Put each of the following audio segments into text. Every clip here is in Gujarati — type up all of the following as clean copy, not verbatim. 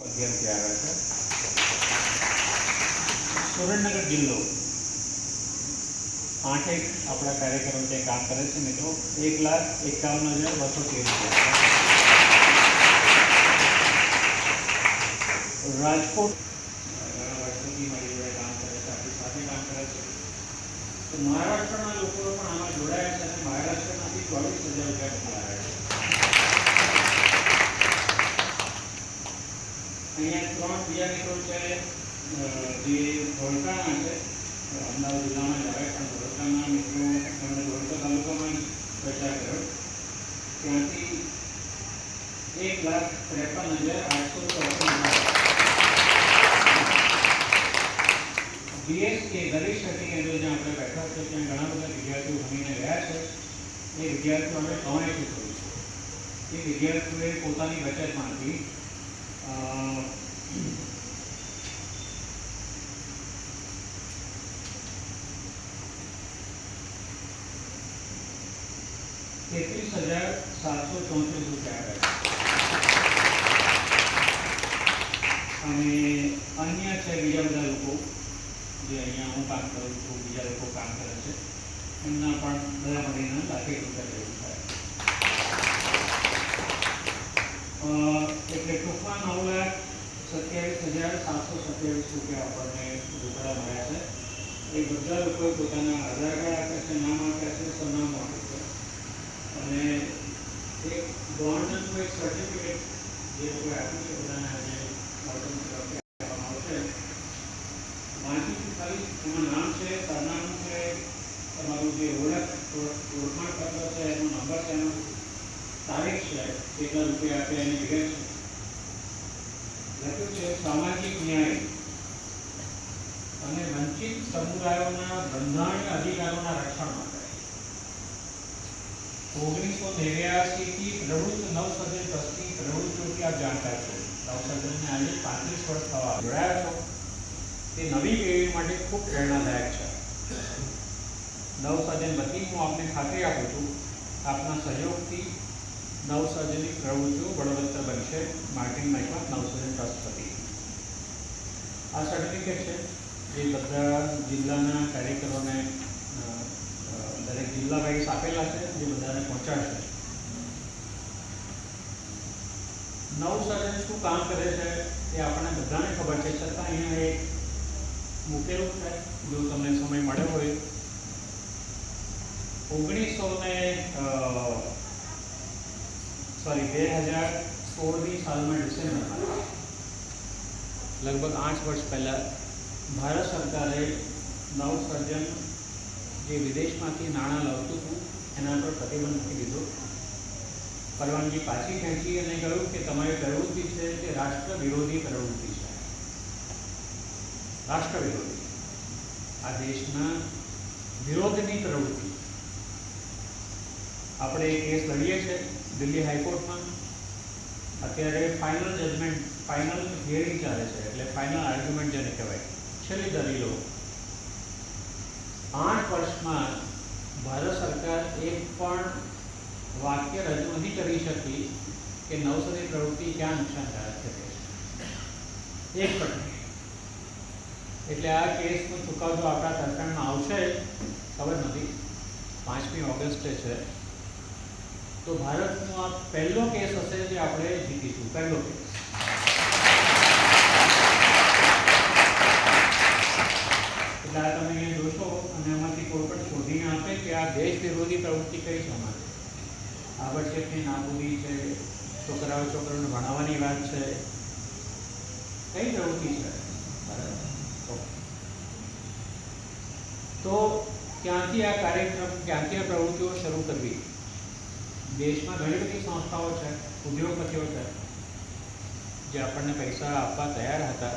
અધ્યયનથી આવ્યા છે. સુરેન્દ્રનગર જિલ્લો 8 આપણા કાર્યકરો જે કામ કરે છે મિત્રો, 1,51,213 રાજકોટ ઘણા વર્ષોથી મારી જોડે કામ કરે છે, આપણી સાથે કામ કરે છે. તો મહારાષ્ટ્રના લોકો પણ આમાં જોડાયા છે અને મહારાષ્ટ્રમાંથી 24,000 રૂપિયા મોકલાયા છે. અહીંયા 3 બીજા મિત્રો છે જે ધોળકાના છે, અમદાવાદ જિલ્લામાં જ આવે પણ ધોળકાના મિત્રો એમણે ધોળકા તાલુકામાં પ્રચાર કર્યો. ત્યાંથી 1,53,854 જીએસકે ગરીબ શક્તિ કેન્દ્ર જ્યાં આપણે બેઠા છે ત્યાં ઘણા બધા વિદ્યાર્થીઓ ભણીને રહ્યા છે. એ વિદ્યાર્થીઓ અમે કમાઈથી કર્યું છે. એ વિદ્યાર્થીઓએ પોતાની બચતમાંથી ₹33,734 અને અન્ય છે બીજા બધા લોકો જે અહીંયા હું કામ કરું છું, બીજા લોકો કામ કરે છે, એમના પણ બધા મળીને ₹1,00,000 જેવું થાય. એટલે ટૂંકમાં ₹9,27,727 આપણને રોકડા મળ્યા છે. એ બધા લોકોએ પોતાના આધાર કાર્ડ આપ્યા છે, નામ આપ્યા છે, સરનામું આપ્યું છે અને એક ગવર્નરનું એક સર્ટિફિકેટ જે લોકોએ આપ્યું છે બધાના જે આપવામાં આવશે. વાંચી ખાલી એમાં નામ છે, સરનામું છે, તમારું જે ઓળખાણપત્ર છે, એનો નંબર છે, એનો તારીખ છે, કેટલા રૂપિયા આપે એની વિગત છે. લખ્યું છે સામાજિક ન્યાય અને વંચિત સમુદાયોના બંધારણીય અધિકારોના રક્ષણ માટે 1983 થી પ્રવૃત્ત નવસર્જન ટ્રસ્ટની પ્રવૃત્તિઓથી આપ જાણકાર છો. નવસર્જનને આજે 35 વર્ષ થવા જોડાયા છો. તે નવી પેઢી માટે ખૂબ પ્રેરણાદાયક છે. નવસર્જન વતી હું આપને ખાતરી આપું છું, આપના સહયોગથી નવસર્જનની પ્રવૃત્તિઓ બળવત્તર બનશે. માર્ટિન માઇકમાં નવસર્જન ટ્રસ્ટ વતી આ સર્ટિફિકેટ છે જે બધા જિલ્લાના કાર્યકરોને દરેક જિલ્લા વાઇઝ આપેલા છે, જે બધાને પહોંચાડશે. નવસર્જન શું કામ કરે છે એ આપણને બધાને ખબર છે, છતાં અહીંયા એક મૂકેલું છે. જો તમને સમય મળ્યો હોય 2016ની સાલમાં ડિસેમ્બરમાં લગભગ 8 વર્ષ પહેલાં ભારત સરકારે નવસર્જન જે વિદેશમાંથી નાણાં લાવતું હતું એના પર પ્રતિબંધ મૂકી દીધો. પરવાનગી પાછી ખેંચી અને કહ્યું કે તમારી પ્રવૃત્તિ છે તે રાષ્ટ્ર વિરોધી પ્રવૃત્તિ છે. રાષ્ટ્ર વિરોધી, આ દેશના વિરોધની પ્રવૃત્તિ. આપણે કેસ લડીએ છીએ દિલ્હી હાઈકોર્ટમાં. અત્યારે ફાઇનલ જજમેન્ટ, ફાઇનલ હિયરિંગ ચાલે છે, એટલે ફાઇનલ આર્ગ્યુમેન્ટ જેને કહેવાય, છેલ્લી દલીલો. 8 વર્ષમાં ભારત સરકાર એક પણ વાક્ય રજૂ નથી કરી શકી કે નવસર્જન પ્રવૃત્તિ ક્યાં નુકસાનકારક છે. એક પણ. એટલે આ કેસનો ચુકાદો આપણા તરફેણમાં આવશે ખબર નથી, 5મી ઓગસ્ટે છે. તો ભારતનો આ પહેલો કેસ હશે જે આપણે જીતીશું, પહેલો કેસ. એટલે આ તમે અહીંયા જોશો અને એમાંથી કોઈ પણ શોધીને આપે કે આ દેશ વિરોધી પ્રવૃત્તિ કઈ છે. અમારે આવશ્યકની નાબૂદી છે, છોકરાઓને ભણાવવાની વાત છે, કઈ પ્રવૃત્તિ છે. તો ક્યાંથી આ કાર્યક્રમ, ક્યાંથી આ પ્રવૃત્તિઓ શરૂ કરવી? દેશમાં ઘણી બધી સંસ્થાઓ છે, ઉદ્યોગપતિઓ છે જે આપણને પૈસા આપવા તૈયાર હતા,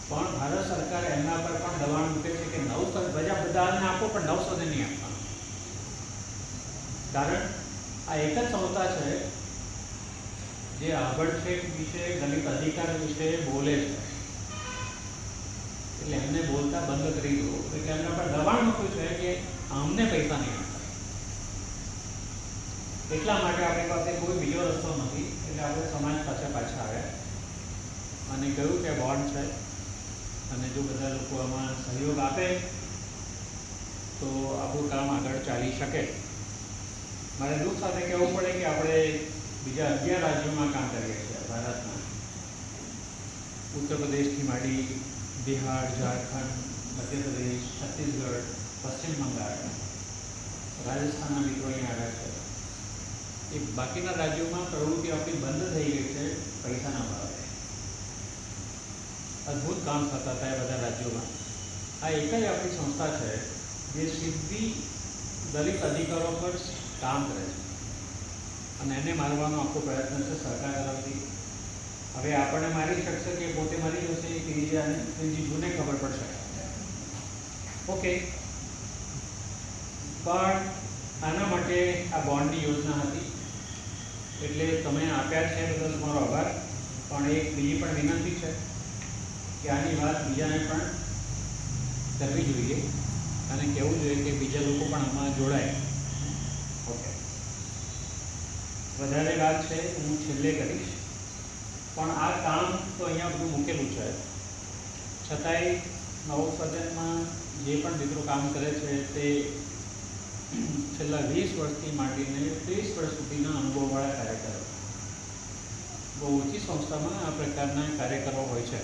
પણ ભારત સરકાર એમના પર પણ દબાણ મૂકે છે કે બધાને આપો પણ નવસર્જન નહીં આપવાનું. કારણ આ એક જ સંસ્થા છે જે આભડછેદ વિશે, દલિત અધિકાર વિશે બોલે છે. એટલે એમને બોલતા બંધ કરી દો. એટલે એમના પર દબાણ મૂક્યું છે કે અમને પૈસા નહીં આપતા. એટલા માટે આપણી પાસે કોઈ બીજો રસ્તો નથી, એટલે આપણે સમાજ પાસે પાછા આવ્યા અને કહ્યું કે બોન્ડ છે અને જો બધા લોકો આમાં સહયોગ આપે તો આપણું કામ આગળ ચાલી શકે. મારે દુઃખ સાથે કહેવું પડે કે આપણે બીજા 11 રાજ્યોમાં કામ કરીએ છીએ ભારતના. ઉત્તર પ્રદેશથી માંડી બિહાર, ઝારખંડ, મધ્યપ્રદેશ, છત્તીસગઢ, પશ્ચિમ બંગાળ, રાજસ્થાનના મિત્રો અહીંયા આવ્યા છે. એ બાકીના રાજ્યોમાં પ્રવૃત્તિ આપણી બંધ થઈ ગઈ છે પૈસાના ભાવે. અદ્ભુત કામ થતા હતા એ બધા રાજ્યોમાં. આ એક જ આપણી સંસ્થા છે જે સીધી દલિત અધિકારો પર કામ કરે છે અને એને મારવાનો આખો પ્રયત્ન છે સરકાર તરફથી. હવે આપણને મારી શકશે કે પોતે મારી જશે એ જૂને ખબર પડશે. ઓકે, પણ આના માટે આ બોન્ડની યોજના હતી, એટલે તમે આપ્યા છે બદલ તમારો આભાર. પણ એક બીજી પણ વિનંતી છે કે આની વાત બીજાને પણ કરવી જોઈએ અને કહેવું જોઈએ કે બીજા લોકો પણ આમાં જોડાય. ઓકે, વધારે વાત છે હું છેલ્લે કરીશ, પણ આ કામ તો અહીંયા બધું મૂકેલું છે. છતાંય નવોસર્જનમાં જે પણ મિત્રો કામ કરે છે તે છેલ્લા 20 વર્ષથી માંડીને 30 વર્ષ સુધીના અનુભવવાળા કાર્યકરો. બહુ ઓછી સંસ્થામાં આ પ્રકારના કાર્યકરો હોય છે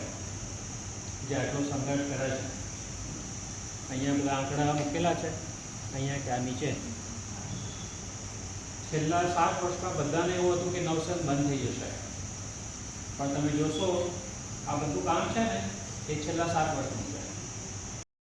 જે આટલો સંઘર્ષ કરે છે. અહીંયા બધા આંકડા મૂકેલા છે, અહીંયા કે આ નીચે. છેલ્લા 7 વર્ષમાં બધાને એવું હતું કે નવસર્જન બંધ થઈ જશે, પણ તમે જોશો આ બધું કામ છે ને એ છેલ્લા 7 વર્ષનું